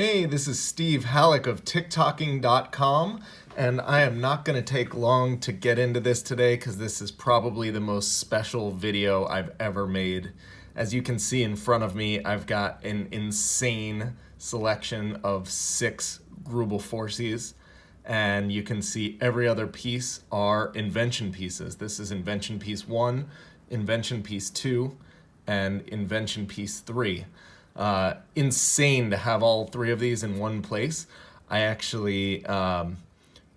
Hey, this is Steve Halleck of TikToking.com, and I am not going to take long to get into this today because this is probably the most special video I've ever made. As you can see in front of me, I've got an insane selection of 6 GREUBEL Forseys, and you can see every other piece are invention pieces. This is invention piece 1, invention piece 2, and invention piece 3. Insane to have all 3 of these in one place. I actually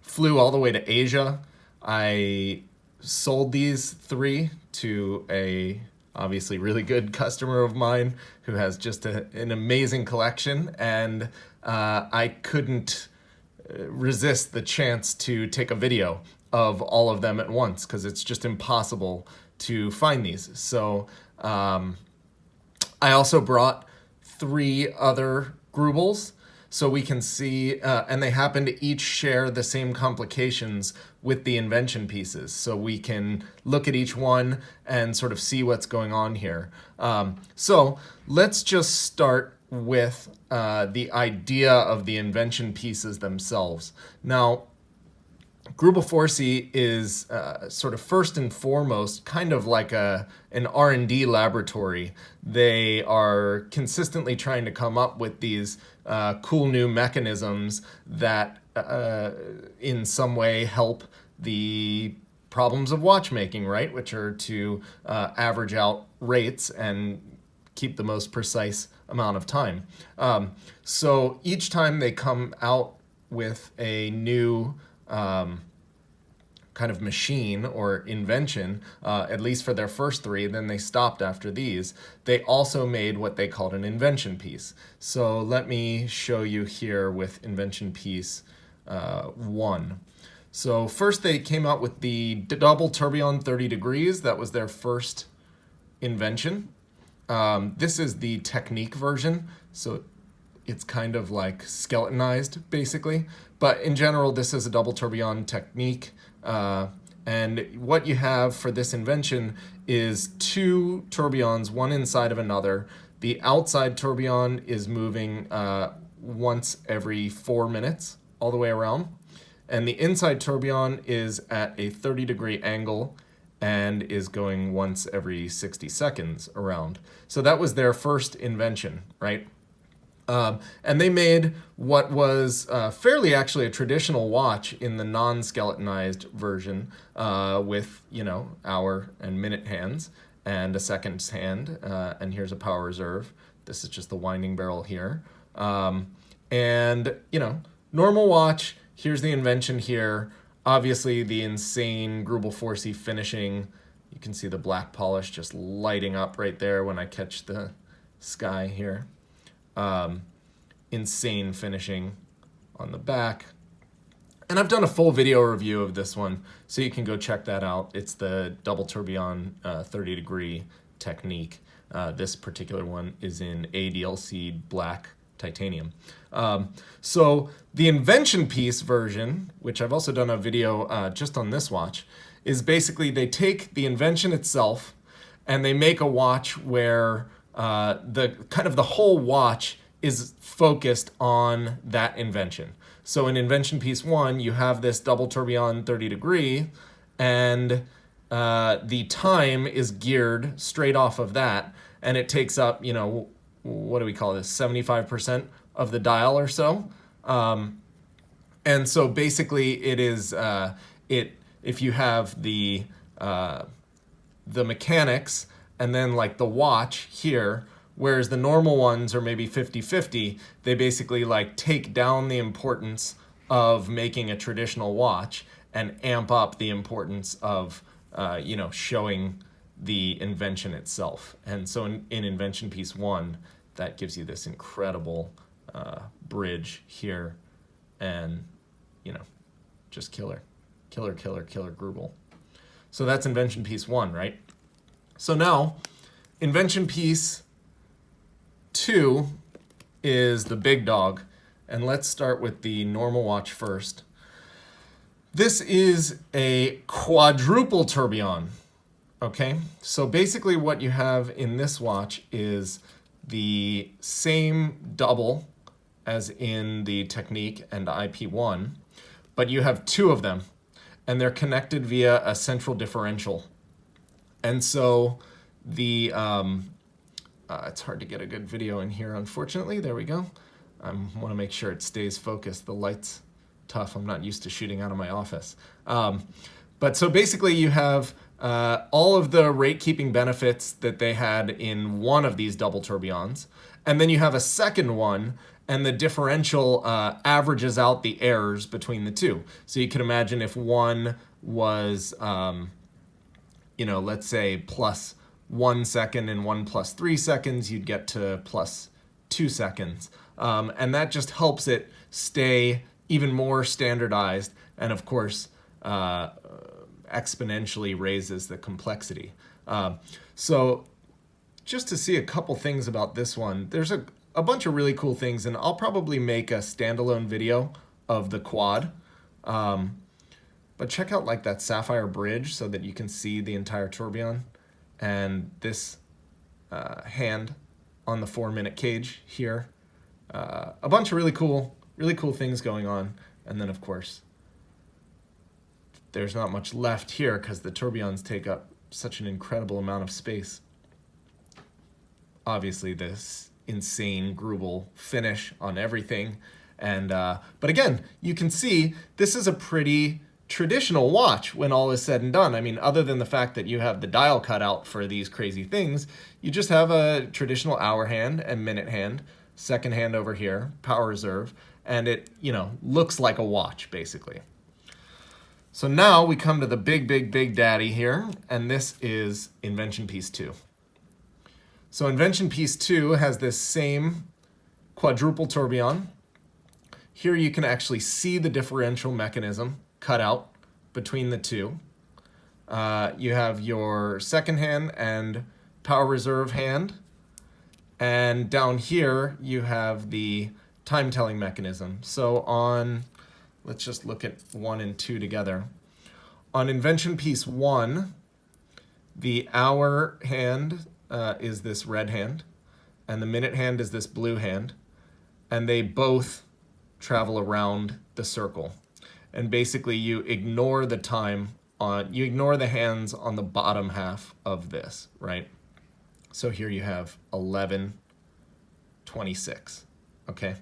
flew all the way to Asia. I sold these 3 to a obviously really good customer of mine who has just an amazing collection, and I couldn't resist the chance to take a video of all of them at once because it's just impossible to find these. So I also brought 3 other GREUBELs so we can see, and they happen to each share the same complications with the invention pieces. So we can look at each one and sort of see what's going on here. So let's just start with the idea of the invention pieces themselves. Now, GREUBEL Forsey is sort of first and foremost kind of like an R&D laboratory. They are consistently trying to come up with these cool new mechanisms that in some way help the problems of watchmaking, right? Which are to average out rates and keep the most precise amount of time. So each time they come out with a new kind of machine or invention, at least for their first 3, then they stopped after these. They also made what they called an invention piece. So let me show you here with invention piece 1. So first they came out with the Double Tourbillon 30 degrees. That was their first invention. This is the technique version, so it's kind of like skeletonized, basically. But in general, this is a double tourbillon technique. And what you have for this invention is 2 tourbillons, one inside of another. The outside tourbillon is moving once every 4 minutes all the way around. And the inside tourbillon is at a 30-degree angle and is going once every 60 seconds around. So that was their first invention, right? And they made what was fairly actually a traditional watch in the non-skeletonized version with, you know, hour and minute hands and a seconds hand. And here's a power reserve. This is just the winding barrel here. And, you know, normal watch. Here's the invention here. Obviously, the insane GREUBEL Forsey finishing. You can see the black polish just lighting up right there when I catch the sky here. Insane finishing on the back. And I've done a full video review of this one, so you can go check that out. It's the Double Tourbillon 30-degree technique. This particular one is in ADLC black titanium. So the invention piece version, which I've also done a video just on this watch, is basically they take the invention itself and they make a watch where the whole watch is focused on that invention. So in invention piece 1, you have this double tourbillon 30 degree, and the time is geared straight off of that, and it takes up, you know, what do we call this, 75% of the dial or so. And so basically it is, if you have the mechanics and then like the watch here, whereas the normal ones are maybe 50-50, they basically like take down the importance of making a traditional watch and amp up the importance of, you know, showing the invention itself. And so in invention piece 1, that gives you this incredible bridge here, and, you know, just killer GREUBEL. So that's invention piece 1, right? So now, invention piece 2 is the big dog, and let's start with the normal watch first. This is a Quadruple Tourbillon, okay? So basically what you have in this watch is the same double as in the Technique and IP1, but you have two of them, and they're connected via a central differential. And so the, it's hard to get a good video in here, unfortunately. There we go. I want to make sure it stays focused. The light's tough. I'm not used to shooting out of my office. But so basically you have all of the rate keeping benefits that they had in one of these double tourbillons, and then you have a second one, and the differential averages out the errors between the two. So you can imagine if one was, you know, let's say plus 1 second and one plus 3 seconds, you'd get to plus 2 seconds. And that just helps it stay even more standardized, and of course, exponentially raises the complexity. So just to see a couple things about this one, there's a bunch of really cool things, and I'll probably make a standalone video of the quad. But check out like that sapphire bridge so that you can see the entire tourbillon, and this hand on the 4-minute cage here. A bunch of really cool things going on. And then of course, there's not much left here because the tourbillons take up such an incredible amount of space. Obviously this insane GREUBEL finish on everything. And but again, you can see this is a pretty traditional watch when all is said and done. I mean, other than the fact that you have the dial cut out for these crazy things, you just have a traditional hour hand and minute hand, second hand over here, power reserve, and it, you know, looks like a watch basically. So now we come to the big daddy here, and this is Invention Piece 2. So Invention Piece 2 has this same quadruple tourbillon. Here you can actually see the differential mechanism cut out between the two. You have your second hand and power reserve hand, and down here you have the time telling mechanism. So on, let's just look at 1 and 2 together. On Invention Piece 1, the hour hand is this red hand, and the minute hand is this blue hand, and they both travel around the circle. And basically you ignore the time on, you ignore the hands on the bottom half of this, right? So here you have 11:26, okay?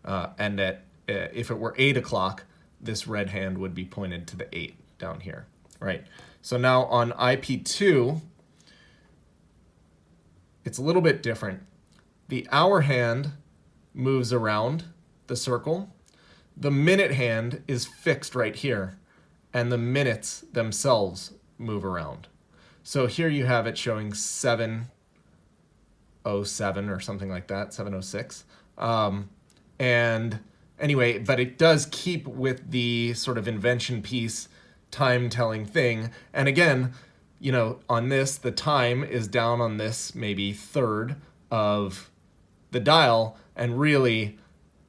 And at, if it were 8 o'clock, this red hand would be pointed to the 8 down here, right? So now on IP2, it's a little bit different. The hour hand moves around the circle. The minute hand is fixed right here, and the minutes themselves move around. So here you have it showing 7:07 or something like that, 7:06. And anyway, but it does keep with the sort of invention piece time telling thing. And again, you know, on this, the time is down on this maybe third of the dial, and really,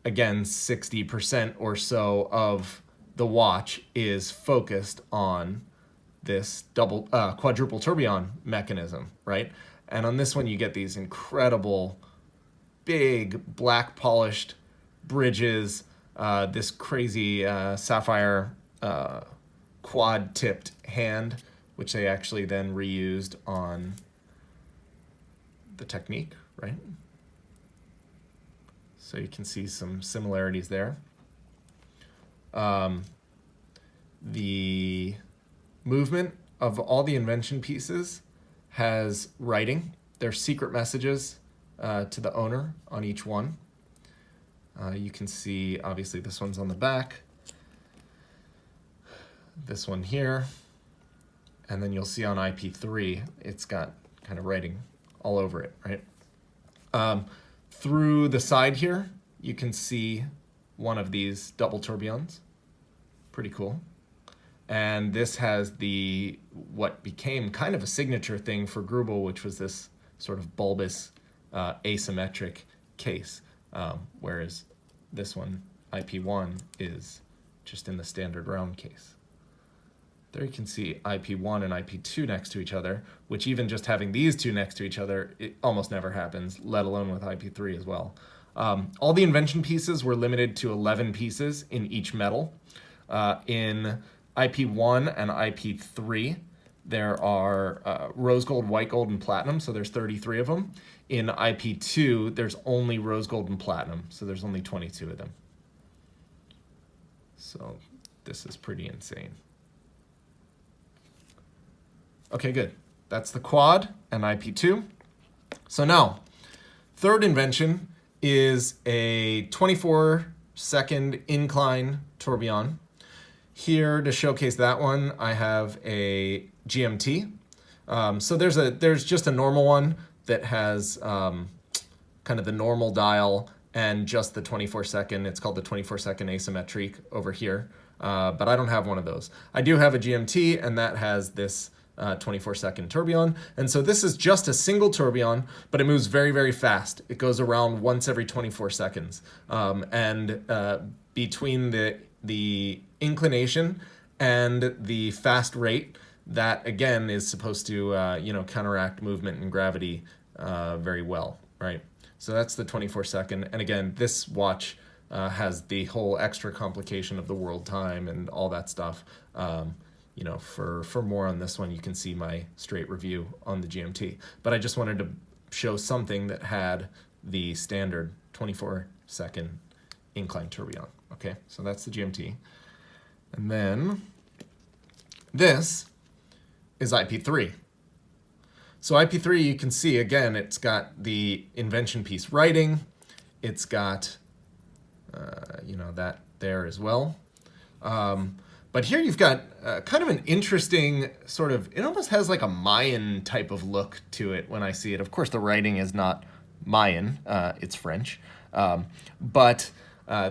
again, 60% or so of the watch is focused on this quadruple tourbillon mechanism, right? And on this one, you get these incredible, big, black polished bridges, this crazy sapphire quad-tipped hand, which they actually then reused on the Technique, right? So you can see some similarities there. The movement of all the invention pieces has writing. There's secret messages to the owner on each one. You can see, obviously, this one's on the back, this one here, and then you'll see on IP3, it's got kind of writing all over it, right? Through the side here, you can see one of these double tourbillons. Pretty cool. And this has the, what became kind of a signature thing for GREUBEL, which was this sort of bulbous asymmetric case, whereas this one, IP1, is just in the standard round case. There you can see IP1 and IP2 next to each other, which even just having these two next to each other, it almost never happens, let alone with IP3 as well. All the invention pieces were limited to 11 pieces in each metal. In IP1 and IP3, there are rose gold, white gold, and platinum, so there's 33 of them. In IP2, there's only rose gold and platinum, so there's only 22 of them. So this is pretty insane. Okay, good. That's the quad and IP2. So now, third invention is a 24-second incline tourbillon. Here to showcase that one, I have a GMT. So there's just a normal one that has kind of the normal dial and just the 24-second. It's called the 24-second asymmetric over here, but I don't have one of those. I do have a GMT, and that has this 24-second tourbillon. And so this is just a single tourbillon, but it moves very, very fast. It goes around once every 24 seconds. Between the inclination and the fast rate, that again is supposed to counteract movement and gravity very well, right? So that's the 24-second. And again, this watch has the whole extra complication of the world time and all that stuff. For more on this one, you can see my straight review on the GMT. But I just wanted to show something that had the standard 24-second incline tourbillon. Okay, so that's the GMT. And then this is IP3. So IP3, you can see, again, it's got the invention piece writing. It's got, that there as well. But here you've got kind of an interesting sort of, it almost has like a Mayan type of look to it when I see it. Of course, the writing is not Mayan, it's French. But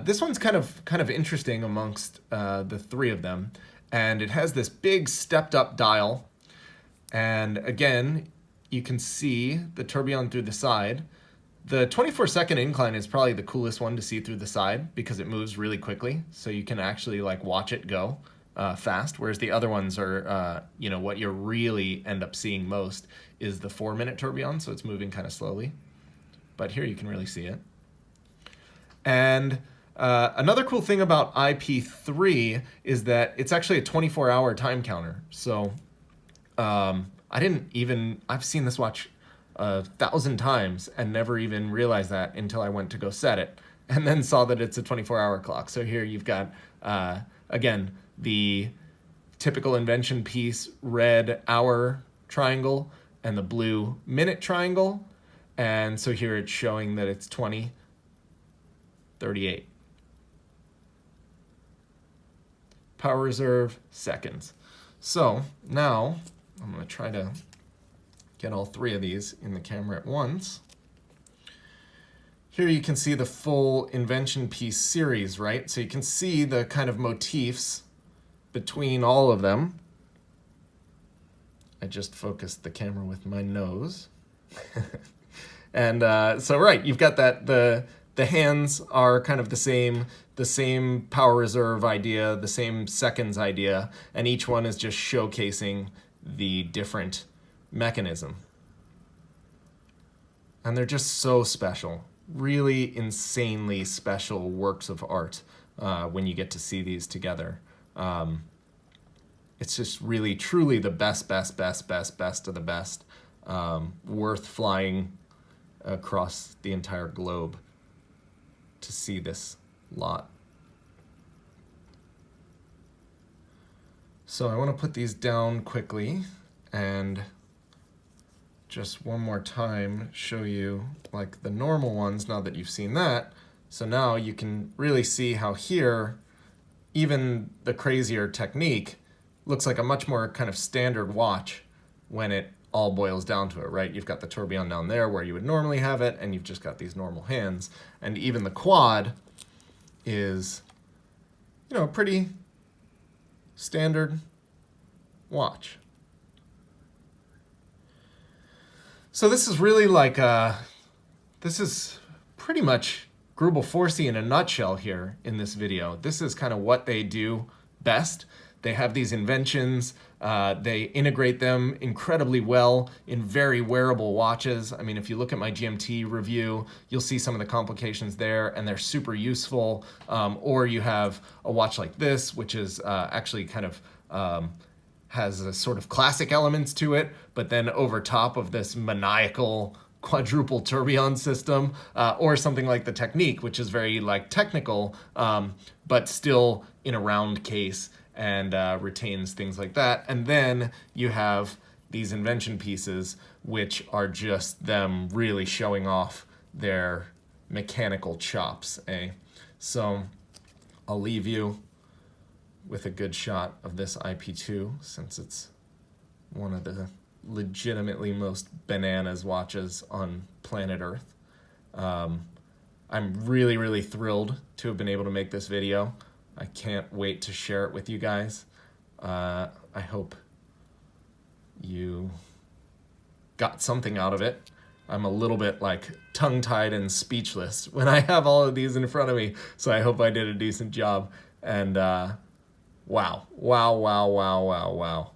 this one's kind of interesting amongst the three of them. And it has this big stepped up dial. And again, you can see the tourbillon through the side. The 24-second incline is probably the coolest one to see through the side because it moves really quickly. So you can actually like watch it go fast. Whereas the other ones are, what you really end up seeing most is the 4-minute tourbillon. So it's moving kind of slowly. But here you can really see it. And another cool thing about IP3 is that it's actually a 24-hour time counter. So I've seen this watch 1,000 times and never even realized that until I went to go set it and then saw that it's a 24-hour clock. So here you've got, again, the typical invention piece red hour triangle and the blue minute triangle. And so here it's showing that it's 20:38. Power reserve, seconds. So now I'm going to try to get all three of these in the camera at once. Here you can see the full invention piece series, right? So you can see the kind of motifs between all of them. I just focused the camera with my nose. And so right, you've got that, the hands are kind of the same power reserve idea, the same seconds idea, and each one is just showcasing the different mechanism. And they're just so special, really insanely special works of art when you get to see these together. It's just really, truly the best of the best, worth flying across the entire globe to see this lot. So I want to put these down quickly and just one more time show you like the normal ones now that you've seen that. So now you can really see how here, even the crazier technique looks like a much more kind of standard watch when it all boils down to it, right? You've got the tourbillon down there where you would normally have it, and you've just got these normal hands. And even the quad is, a pretty standard watch. So this is really like, this is pretty much GREUBEL FORSEY in a nutshell here in this video. This is kind of what they do best. They have these inventions They integrate them incredibly well in very wearable watches. I mean, if you look at my GMT review, you'll see some of the complications there, and they're super useful. Or you have a watch like this, which is actually kind of has a sort of classic elements to it, but then over top of this maniacal quadruple tourbillon system, or something like the Technique, which is very like technical, but still in a round case and retains things like that. And then you have these Invention Pieces, which are just them really showing off their mechanical chops, eh? So I'll leave you with a good shot of this IP2, since it's one of the legitimately most bananas watches on planet Earth. I'm really, really thrilled to have been able to make this video. I can't wait to share it with you guys. I hope you got something out of it. I'm a little bit like tongue-tied and speechless when I have all of these in front of me, so I hope I did a decent job. And wow, wow, wow, wow, wow, wow.